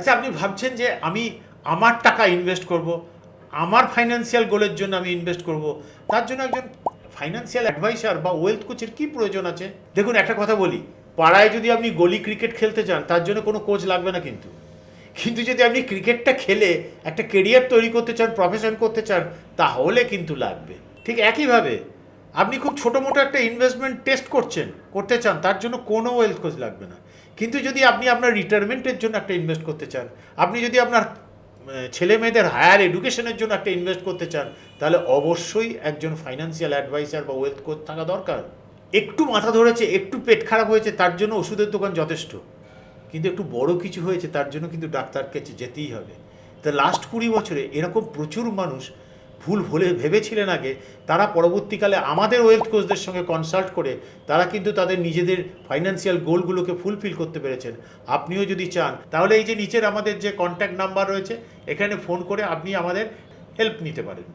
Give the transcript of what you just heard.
আচ্ছা, আপনি ভাবছেন যে আমি আমার টাকা ইনভেস্ট করব, আমার ফাইন্যান্সিয়াল গোলের জন্য আমি ইনভেস্ট করব, তার জন্য একজন ফাইন্যান্সিয়াল অ্যাডভাইসার বা ওয়েলথ কোচের কি প্রয়োজন আছে? দেখুন, একটা কথা বলি, পাড়ায় যদি আপনি গলি ক্রিকেট খেলতে চান তার জন্য কোনো কোচ লাগবে না, কিন্তু কিন্তু যদি আপনি ক্রিকেটটা খেলে একটা কেরিয়ার তৈরি করতে চান, প্রফেশন করতে চান, তাহলে কিন্তু লাগবে। ঠিক একইভাবে আপনি খুব ছোটো মোটো একটা ইনভেস্টমেন্ট টেস্ট করতে চান, তার জন্য কোনো ওয়েলথ কোচ লাগবে না। কিন্তু যদি আপনি আপনার রিটায়ারমেন্টের জন্য একটা ইনভেস্ট করতে চান, আপনি যদি আপনার ছেলে মেয়েদের হায়ার এডুকেশনের জন্য একটা ইনভেস্ট করতে চান, তাহলে অবশ্যই একজন ফাইন্যান্সিয়াল অ্যাডভাইসার বা ওয়েলথ কোচ থাকা দরকার। একটু মাথা ধরেছে, একটু পেট খারাপ হয়েছে, তার জন্য ওষুধের দোকান যথেষ্ট, কিন্তু একটু বড় কিছু হয়েছে তার জন্য কিন্তু ডাক্তার কাছে যেতেই হবে। তা লাস্ট 20 বছরে এরকম প্রচুর মানুষ ভুল ভেবেছিলেন আগে, তারা পরবর্তীকালে আমাদের ওয়েলথ কোচদের সঙ্গে কনসাল্ট করে তারা কিন্তু তাদের নিজেদের ফাইন্যান্সিয়াল গোলগুলোকে ফুলফিল করতে পেরেছেন। আপনিও যদি চান তাহলে এই যে নিচের আমাদের যে কন্ট্যাক্ট নাম্বার রয়েছে, এখানে ফোন করে আপনি আমাদের হেল্প নিতে পারেন।